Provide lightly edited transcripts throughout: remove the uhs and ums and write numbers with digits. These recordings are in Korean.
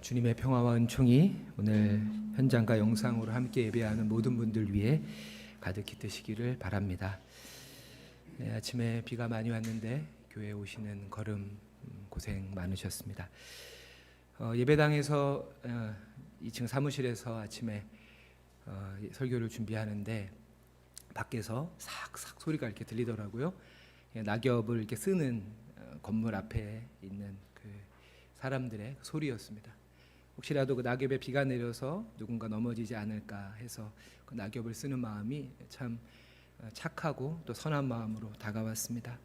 주님의 평화와 은총이 오늘 현장과 영상으로 함께 예배하는 모든 분들 위해 가득히 뜨시기를 바랍니다. 네, 아침에 비가 많이 왔는데 교회에 오시는 걸음 고생 많으셨습니다. 예배당에서 2층 사무실에서 아침에 설교를 준비하는데 밖에서 삭삭 소리가 이렇게 들리더라고요. 낙엽을 이렇게 쓰는 건물 앞에 있는 그 사람들의 소리였습니다. 혹시라도 그 낙엽에 비가 내려서 누군가 넘어지지 않을까 해서 그 낙엽을 쓰는 마음이 참 착하고 또 선한 마음으로 다가왔습니다.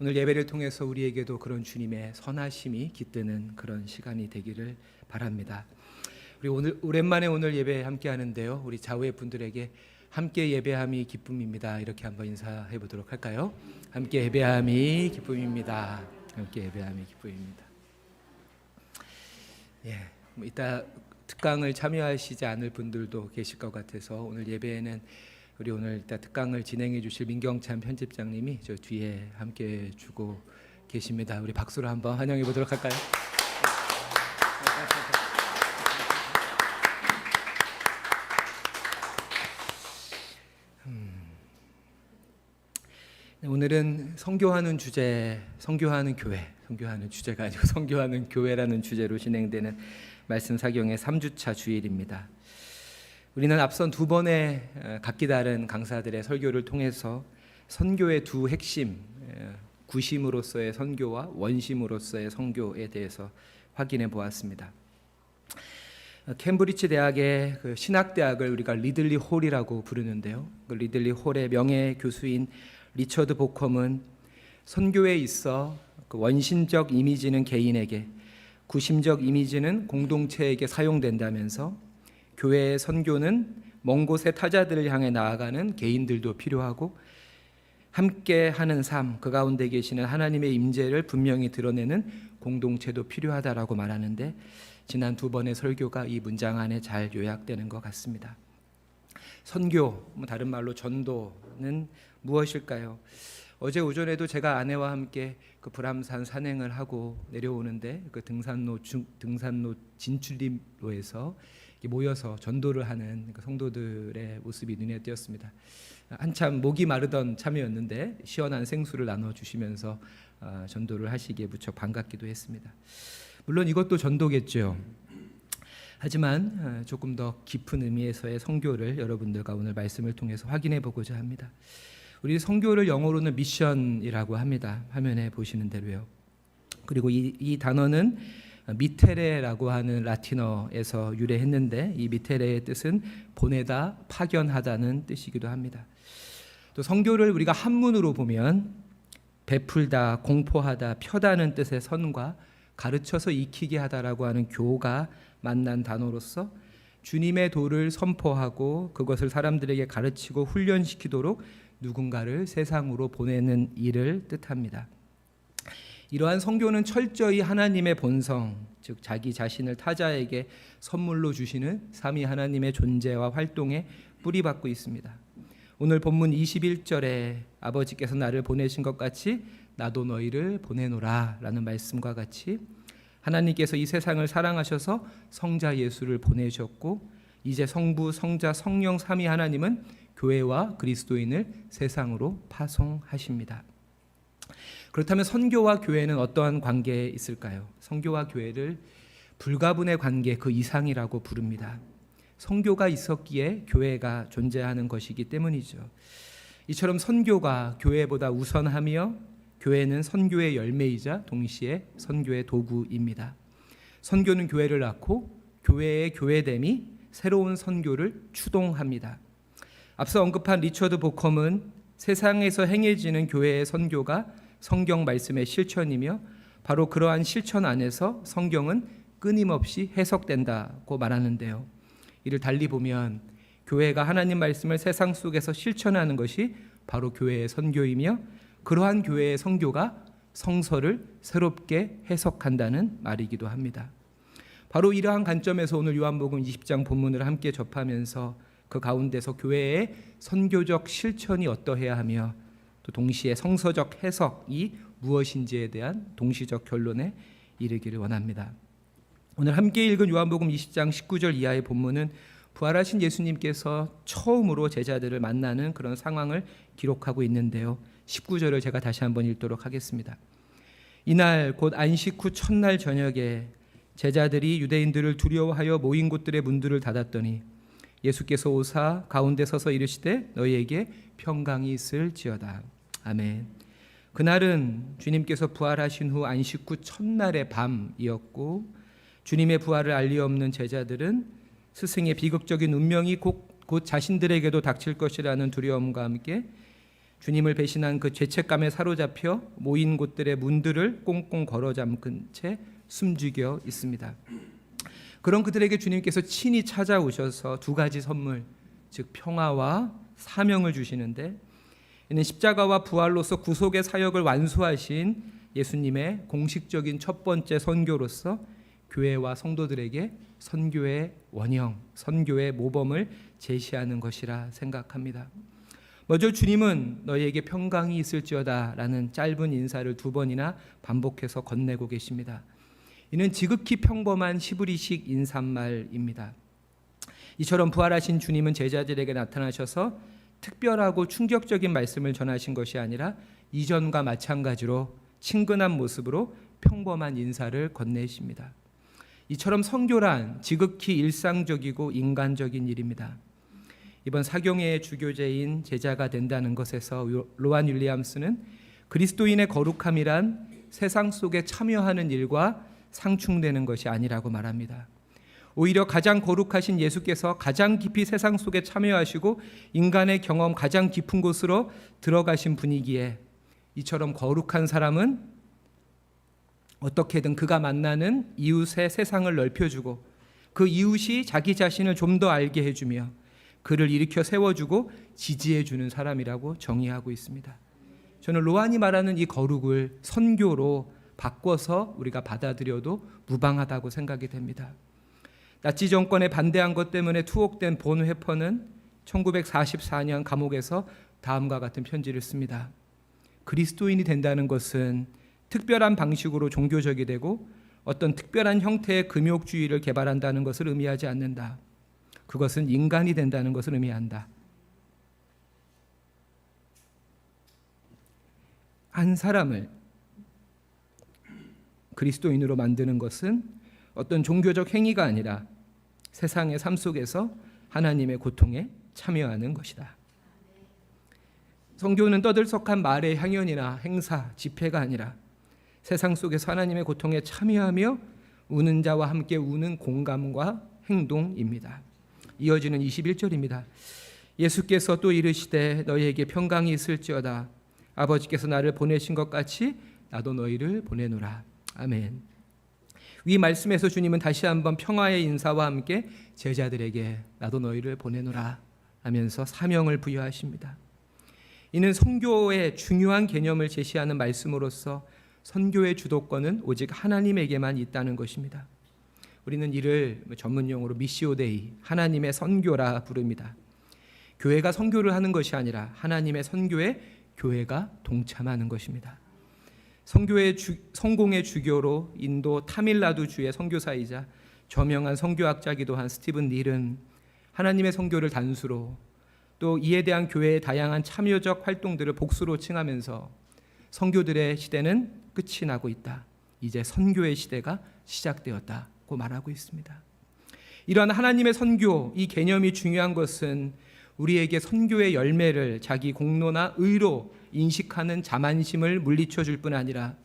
오늘 예배를 통해서 우리에게도 그런 주님의 선하심이 깃드는 그런 시간이 되기를 바랍니다. 우리 오랜만에 오늘 예배 함께 하는데요. 우리 좌우의 분들에게 함께 예배함이 기쁨입니다. 이렇게 한번 인사해 보도록 할까요? 함께 예배함이 기쁨입니다. 함께 예배함이 기쁨입니다. 이따 특강을 참여하시지 않을 분들도 계실 것 같아서 오늘 예배에는 우리 오늘 이따 특강을 진행해 주실 민경찬 편집장님이 저 뒤에 함께 주고 계십니다. 우리 박수로 한번 환영해 보도록 할까요? 오늘은 선교하는 주제, 선교하는 교회, 선교하는 주제가 아니고 선교하는 교회라는 주제로 진행되는 말씀 사경의 3주차 주일입니다. 우리는 앞선 두 번의 각기 다른 강사들의 설교를 통해서 선교의 두 핵심, 구심으로서의 선교와 원심으로서의 선교에 대해서 확인해 보았습니다. 캠브리지 대학의 그 신학대학을 우리가 리들리 홀이라고 부르는데요. 그 리들리 홀의 명예 교수인 리처드 보컴은 선교에 있어 그 원심적 이미지는 개인에게, 구심적 이미지는 공동체에게 사용된다면서 교회의 선교는 먼 곳의 타자들을 향해 나아가는 개인들도 필요하고 함께 하는 삶, 그 가운데 계시는 하나님의 임재를 분명히 드러내는 공동체도 필요하다라고 말하는데 지난 두 번의 설교가 이 문장 안에 잘 요약되는 것 같습니다. 선교, 다른 말로 전도는 무엇일까요? 어제 오전에도 제가 아내와 함께 그 불암산 산행을 하고 내려오는데 그 등산로 진출림로에서 모여서 전도를 하는 그 성도들의 모습이 눈에 띄었습니다. 한참 목이 마르던 참이었는데 시원한 생수를 나눠주시면서 전도를 하시기에 무척 반갑기도 했습니다. 물론 이것도 전도겠죠. 하지만 조금 더 깊은 의미에서의 선교를 여러분들과 오늘 말씀을 통해서 확인해 보고자 합니다. 우리 선교를 영어로는 미션이라고 합니다. 화면에 보시는 대로요. 그리고 이 단어는 미테레라고 하는 라틴어에서 유래했는데 이 미테레의 뜻은 보내다, 파견하다는 뜻이기도 합니다. 또 선교를 우리가 한문으로 보면 베풀다, 공포하다, 펴다는 뜻의 선과 가르쳐서 익히게 하다라고 하는 교가 만난 단어로서 주님의 도를 선포하고 그것을 사람들에게 가르치고 훈련시키도록 누군가를 세상으로 보내는 일을 뜻합니다. 이러한 선교는 철저히 하나님의 본성, 즉 자기 자신을 타자에게 선물로 주시는 삼위 하나님의 존재와 활동에 뿌리박고 있습니다. 오늘 본문 21절에 아버지께서 나를 보내신 것 같이 나도 너희를 보내노라 라는 말씀과 같이 하나님께서 이 세상을 사랑하셔서 성자 예수를 보내셨고 이제 성부, 성자, 성령 삼위 하나님은 교회와 그리스도인을 세상으로 파송하십니다. 그렇다면 선교와 교회는 어떠한 관계에 있을까요? 선교와 교회를 불가분의 관계 그 이상이라고 부릅니다. 선교가 있었기에 교회가 존재하는 것이기 때문이죠. 이처럼 선교가 교회보다 우선하며 교회는 선교의 열매이자 동시에 선교의 도구입니다. 선교는 교회를 낳고 교회의 교회됨이 새로운 선교를 추동합니다. 앞서 언급한 리처드 보컴은 세상에서 행해지는 교회의 선교가 성경 말씀의 실천이며 바로 그러한 실천 안에서 성경은 끊임없이 해석된다고 말하는데요. 이를 달리 보면 교회가 하나님 말씀을 세상 속에서 실천하는 것이 바로 교회의 선교이며 그러한 교회의 선교가 성서를 새롭게 해석한다는 말이기도 합니다. 바로 이러한 관점에서 오늘 요한복음 20장 본문을 함께 접하면서 그 가운데서 교회의 선교적 실천이 어떠해야 하며 또 동시에 성서적 해석이 무엇인지에 대한 동시적 결론에 이르기를 원합니다. 오늘 함께 읽은 요한복음 20장 19절 이하의 본문은 부활하신 예수님께서 처음으로 제자들을 만나는 그런 상황을 기록하고 있는데요. 19절을 제가 다시 한번 읽도록 하겠습니다. 이날 곧 안식 후 첫날 저녁에 제자들이 유대인들을 두려워하여 모인 곳들의 문들을 닫았더니 예수께서 오사 가운데 서서 이르시되 너희에게 평강이 있을지어다. 아멘. 그날은 주님께서 부활하신 후 안식 후 첫날의 밤이었고 주님의 부활을 알리 없는 제자들은 스승의 비극적인 운명이 곧 자신들에게도 닥칠 것이라는 두려움과 함께 주님을 배신한 그 죄책감에 사로잡혀 모인 곳들의 문들을 꽁꽁 걸어 잠근 채 숨죽여 있습니다. 그런 그들에게 주님께서 친히 찾아오셔서 두 가지 선물, 즉 평화와 사명을 주시는데 이는 십자가와 부활로서 구속의 사역을 완수하신 예수님의 공식적인 첫 번째 선교로서 교회와 성도들에게 선교의 원형, 선교의 모범을 제시하는 것이라 생각합니다. 먼저 주님은 너희에게 평강이 있을지어다 라는 짧은 인사를 두 번이나 반복해서 건네고 계십니다. 이는 지극히 평범한 히브리식 인사말입니다. 이처럼 부활하신 주님은 제자들에게 나타나셔서 특별하고 충격적인 말씀을 전하신 것이 아니라 이전과 마찬가지로 친근한 모습으로 평범한 인사를 건네십니다. 이처럼 선교란 지극히 일상적이고 인간적인 일입니다. 이번 사경회의 주교제인 제자가 된다는 것에서 로안 윌리엄스는 그리스도인의 거룩함이란 세상 속에 참여하는 일과 상충되는 것이 아니라고 말합니다. 오히려 가장 거룩하신 예수께서 가장 깊이 세상 속에 참여하시고 인간의 경험 가장 깊은 곳으로 들어가신 분이기에 이처럼 거룩한 사람은 어떻게든 그가 만나는 이웃의 세상을 넓혀주고 그 이웃이 자기 자신을 좀 더 알게 해주며 그를 일으켜 세워주고 지지해주는 사람이라고 정의하고 있습니다. 저는 로안이 말하는 이 거룩을 선교로 바꿔서 우리가 받아들여도 무방하다고 생각이 됩니다. 나치 정권에 반대한 것 때문에 투옥된 본 회퍼는 1944년 감옥에서 다음과 같은 편지를 씁니다. 그리스도인이 된다는 것은 특별한 방식으로 종교적이 되고 어떤 특별한 형태의 금욕주의를 개발한다는 것을 의미하지 않는다. 그것은 인간이 된다는 것을 의미한다. 한 사람을 그리스도인으로 만드는 것은 어떤 종교적 행위가 아니라 세상의 삶 속에서 하나님의 고통에 참여하는 것이다. 선교는 떠들썩한 말의 향연이나 행사, 집회가 아니라 세상 속에서 하나님의 고통에 참여하며 우는 자와 함께 우는 공감과 행동입니다. 이어지는 21절입니다. 예수께서 또 이르시되 너희에게 평강이 있을지어다. 아버지께서 나를 보내신 것 같이 나도 너희를 보내노라. 아멘. 위 말씀에서 주님은 다시 한번 평화의 인사와 함께 제자들에게 나도 너희를 보내노라 하면서 사명을 부여하십니다. 이는 선교의 중요한 개념을 제시하는 말씀으로서 선교의 주도권은 오직 하나님에게만 있다는 것입니다. 우리는 이를 전문용어로 미시오 데이, 하나님의 선교라 부릅니다. 교회가 선교를 하는 것이 아니라 하나님의 선교에 교회가 동참하는 것입니다. 선교의 성공의 주교로 인도 타밀나두주의 선교사이자 저명한 선교학자기도 한 스티븐 닐은 하나님의 선교를 단수로 또 이에 대한 교회의 다양한 참여적 활동들을 복수로 칭하면서 선교들의 시대는 끝이 나고 있다. 이제 선교의 시대가 시작되었다고 말하고 있습니다. 이러한 하나님의 선교, 이 개념이 중요한 것은 우리에게 선교의 열매를 자기 공로나 의로 인식하는 자만심을 물리쳐 줄 뿐 아니라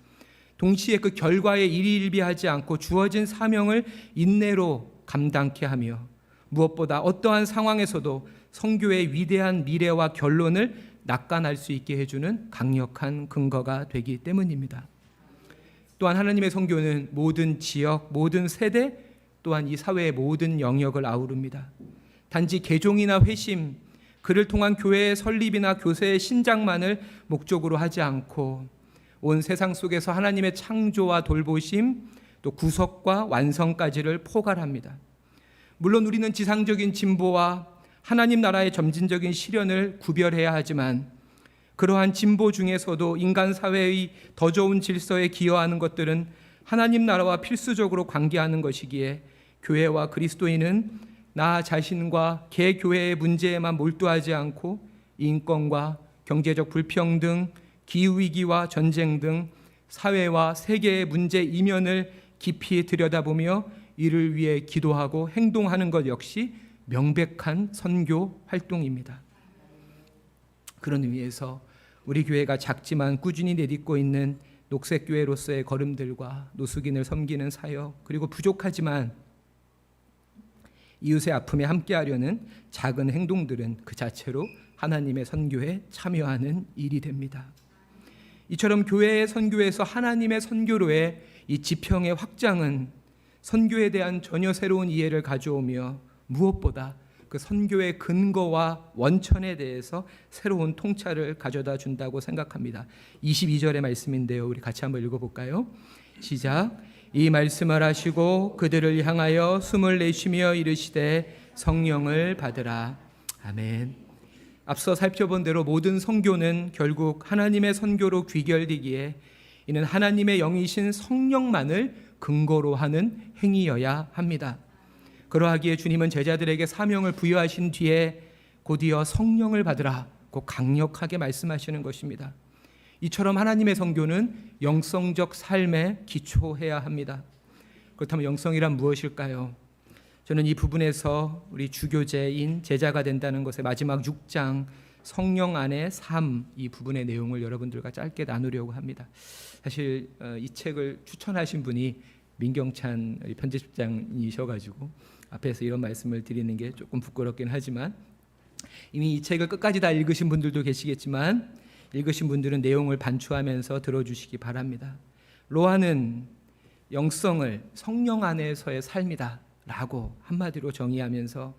동시에 그 결과에 일희일비하지 않고 주어진 사명을 인내로 감당케 하며 무엇보다 어떠한 상황에서도 선교의 위대한 미래와 결론을 낙관할 수 있게 해주는 강력한 근거가 되기 때문입니다. 또한 하나님의 선교는 모든 지역, 모든 세대, 또한 이 사회의 모든 영역을 아우릅니다. 단지 개종이나 회심, 그를 통한 교회의 설립이나 교세의 신장만을 목적으로 하지 않고 온 세상 속에서 하나님의 창조와 돌보심, 또 구속과 완성까지를 포괄합니다. 물론 우리는 지상적인 진보와 하나님 나라의 점진적인 실현을 구별해야 하지만 그러한 진보 중에서도 인간 사회의 더 좋은 질서에 기여하는 것들은 하나님 나라와 필수적으로 관계하는 것이기에 교회와 그리스도인은 나 자신과 개교회의 문제에만 몰두하지 않고 인권과 경제적 불평등, 기후위기와 전쟁 등 사회와 세계의 문제 이면을 깊이 들여다보며 이를 위해 기도하고 행동하는 것 역시 명백한 선교 활동입니다. 그런 의미에서 우리 교회가 작지만 꾸준히 내딛고 있는 녹색교회로서의 걸음들과 노숙인을 섬기는 사역, 그리고 부족하지만 이웃의 아픔에 함께하려는 작은 행동들은 그 자체로 하나님의 선교에 참여하는 일이 됩니다. 이처럼 교회의 선교에서 하나님의 선교로의 이 지평의 확장은 선교에 대한 전혀 새로운 이해를 가져오며 무엇보다 그 선교의 근거와 원천에 대해서 새로운 통찰을 가져다 준다고 생각합니다. 22절의 말씀인데요. 우리 같이 한번 읽어볼까요? 시작. 이 말씀을 하시고 그들을 향하여 숨을 내쉬며 이르시되 성령을 받으라. 아멘. 앞서 살펴본 대로 모든 선교는 결국 하나님의 선교로 귀결되기에 이는 하나님의 영이신 성령만을 근거로 하는 행위여야 합니다. 그러하기에 주님은 제자들에게 사명을 부여하신 뒤에 곧이어 성령을 받으라 고 강력하게 말씀하시는 것입니다. 이처럼 하나님의 선교는 영성적 삶에 기초해야 합니다. 그렇다면 영성이란 무엇일까요? 저는 이 부분에서 우리 주교제인 제자가 된다는 것의 마지막 6장 성령 안의 삶, 이 부분의 내용을 여러분들과 짧게 나누려고 합니다. 사실 이 책을 추천하신 분이 민경찬 편집장이셔가지고 앞에서 이런 말씀을 드리는 게 조금 부끄럽긴 하지만 이미 이 책을 끝까지 다 읽으신 분들도 계시겠지만 읽으신 분들은 내용을 반추하면서 들어주시기 바랍니다. 로아는 영성을 성령 안에서의 삶이다 라고 한마디로 정의하면서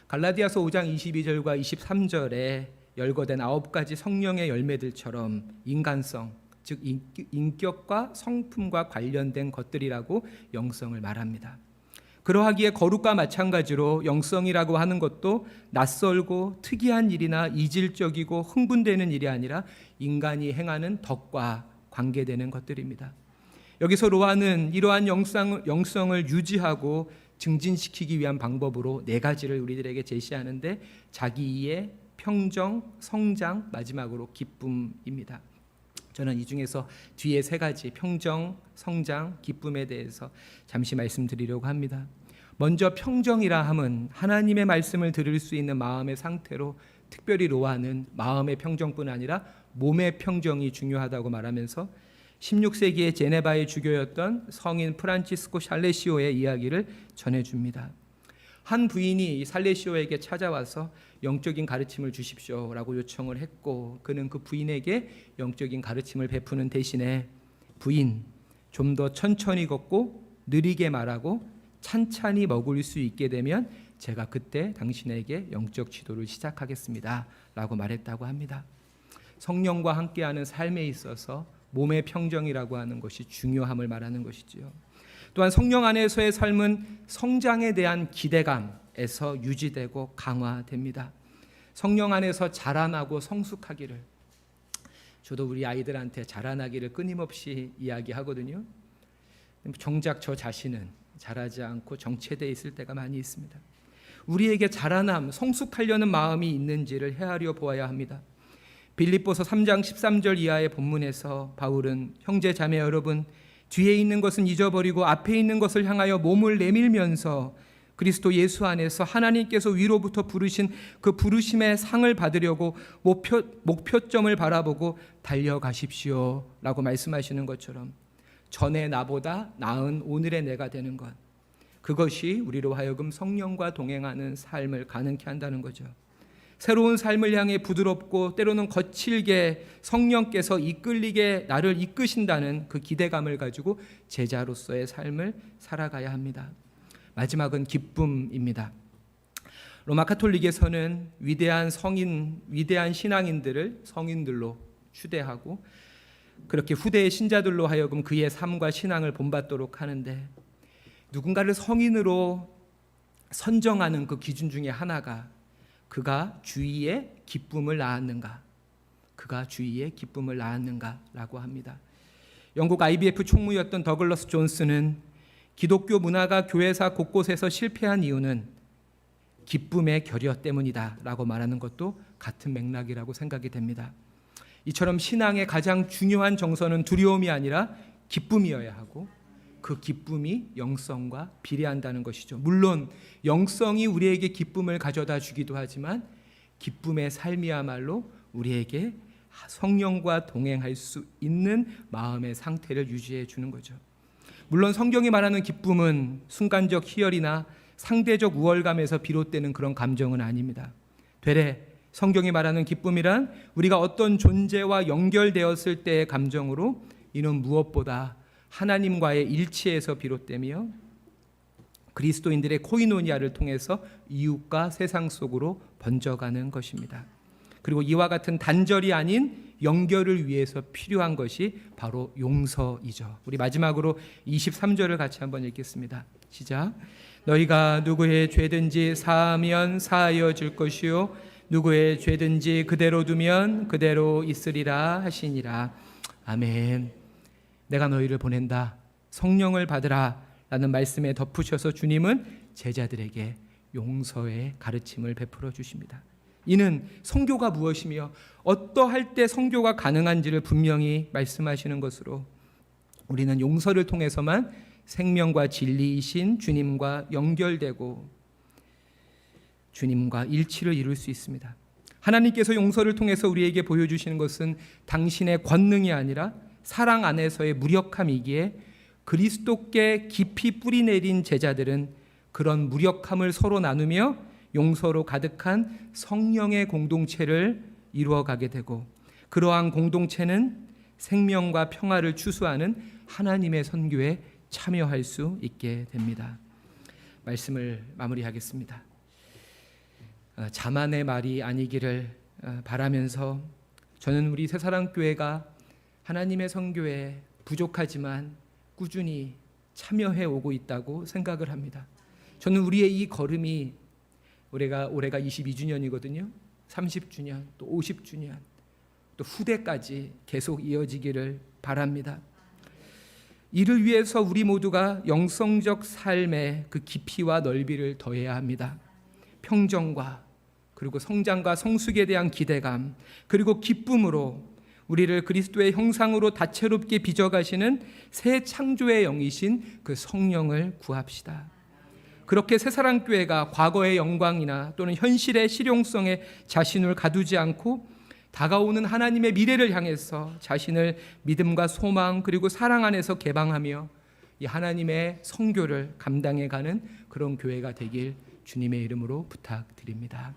갈라디아서 5장 22절과 23절에 열거된 9가지 성령의 열매들처럼 인간성, 즉 인격과 성품과 관련된 것들이라고 영성을 말합니다. 그러하기에 거룩과 마찬가지로 영성이라고 하는 것도 낯설고 특이한 일이나 이질적이고 흥분되는 일이 아니라 인간이 행하는 덕과 관계되는 것들입니다. 여기서 로아는 이러한 영성을 유지하고 증진시키기 위한 방법으로 4가지를 우리들에게 제시하는데 자기 이해, 평정, 성장, 마지막으로 기쁨입니다. 저는 이 중에서 뒤에 3가지 평정, 성장, 기쁨에 대해서 잠시 말씀드리려고 합니다. 먼저 평정이라 함은 하나님의 말씀을 들을 수 있는 마음의 상태로 특별히 로아는 마음의 평정뿐 아니라 몸의 평정이 중요하다고 말하면서 16세기의 제네바의 주교였던 성인 프란치스코 살레시오의 이야기를 전해줍니다. 한 부인이 살레시오에게 찾아와서 영적인 가르침을 주십시오라고 요청을 했고 그는 그 부인에게 영적인 가르침을 베푸는 대신에 부인, 좀 더 천천히 걷고 느리게 말하고 찬찬히 먹을 수 있게 되면 제가 그때 당신에게 영적 지도를 시작하겠습니다 라고 말했다고 합니다. 성령과 함께하는 삶에 있어서 몸의 평정이라고 하는 것이 중요함을 말하는 것이지요. 또한 성령 안에서의 삶은 성장에 대한 기대감에서 유지되고 강화됩니다. 성령 안에서 자라나고 성숙하기를, 저도 우리 아이들한테 자라나기를 끊임없이 이야기하거든요. 정작 저 자신은 자라지 않고 정체되어 있을 때가 많이 있습니다. 우리에게 자라남, 성숙하려는 마음이 있는지를 헤아려 보아야 합니다. 빌립보서 3장 13절 이하의 본문에서 바울은 형제 자매 여러분, 뒤에 있는 것은 잊어버리고 앞에 있는 것을 향하여 몸을 내밀면서 그리스도 예수 안에서 하나님께서 위로부터 부르신 그 부르심의 상을 받으려고 목표점을 바라보고 달려가십시오 라고 말씀하시는 것처럼 전의 나보다 나은 오늘의 내가 되는 것, 그것이 우리로 하여금 성령과 동행하는 삶을 가능케 한다는 거죠. 새로운 삶을 향해 부드럽고 때로는 거칠게 성령께서 이끌리게 나를 이끄신다는 그 기대감을 가지고 제자로서의 삶을 살아가야 합니다. 마지막은 기쁨입니다. 로마 카톨릭에서는 위대한 신앙인들을 성인들로 추대하고 그렇게 후대의 신자들로 하여금 그의 삶과 신앙을 본받도록 하는데 누군가를 성인으로 선정하는 그 기준 중에 하나가 그가 주위에 기쁨을 낳았는가, 그가 주위에 기쁨을 낳았는가라고 합니다. 영국 IBF 총무였던 더글러스 존스는 기독교 문화가 교회사 곳곳에서 실패한 이유는 기쁨의 결여 때문이다 라고 말하는 것도 같은 맥락이라고 생각이 됩니다. 이처럼 신앙의 가장 중요한 정서는 두려움이 아니라 기쁨이어야 하고 그 기쁨이 영성과 비례한다는 것이죠. 물론 영성이 우리에게 기쁨을 가져다 주기도 하지만 기쁨의 삶이야말로 우리에게 성령과 동행할 수 있는 마음의 상태를 유지해 주는 거죠. 물론 성경이 말하는 기쁨은 순간적 희열이나 상대적 우월감에서 비롯되는 그런 감정은 아닙니다. 되레 성경이 말하는 기쁨이란 우리가 어떤 존재와 연결되었을 때의 감정으로 이는 무엇보다 하나님과의 일치에서 비롯되며 그리스도인들의 코이노니아를 통해서 이웃과 세상 속으로 번져가는 것입니다. 그리고 이와 같은 단절이 아닌 연결을 위해서 필요한 것이 바로 용서이죠. 우리 마지막으로 23절을 같이 한번 읽겠습니다. 시작. 너희가 누구의 죄든지 사하면 사하여 줄 것이요 누구의 죄든지 그대로 두면 그대로 있으리라 하시니라. 아멘. 내가 너희를 보낸다. 성령을 받으라 라는 말씀에 덧붙여서 주님은 제자들에게 용서의 가르침을 베풀어 주십니다. 이는 성교가 무엇이며 어떠할 때 성교가 가능한지를 분명히 말씀하시는 것으로 우리는 용서를 통해서만 생명과 진리이신 주님과 연결되고 주님과 일치를 이룰 수 있습니다. 하나님께서 용서를 통해서 우리에게 보여주시는 것은 당신의 권능이 아니라 사랑 안에서의 무력함이기에 그리스도께 깊이 뿌리내린 제자들은 그런 무력함을 서로 나누며 용서로 가득한 성령의 공동체를 이루어가게 되고 그러한 공동체는 생명과 평화를 추수하는 하나님의 선교에 참여할 수 있게 됩니다. 말씀을 마무리하겠습니다. 자만의 말이 아니기를 바라면서 저는 우리 새사랑교회가 하나님의 선교에 부족하지만 꾸준히 참여해 오고 있다고 생각을 합니다. 저는 우리의 이 걸음이 올해가 22주년이거든요. 30주년, 또 50주년, 또 후대까지 계속 이어지기를 바랍니다. 이를 위해서 우리 모두가 영성적 삶의 그 깊이와 넓이를 더해야 합니다. 평정과 그리고 성장과 성숙에 대한 기대감 그리고 기쁨으로 우리를 그리스도의 형상으로 다채롭게 빚어가시는 새 창조의 영이신 그 성령을 구합시다. 그렇게 새사랑교회가 과거의 영광이나 또는 현실의 실용성에 자신을 가두지 않고 다가오는 하나님의 미래를 향해서 자신을 믿음과 소망 그리고 사랑 안에서 개방하며 이 하나님의 선교를 감당해가는 그런 교회가 되길 주님의 이름으로 부탁드립니다.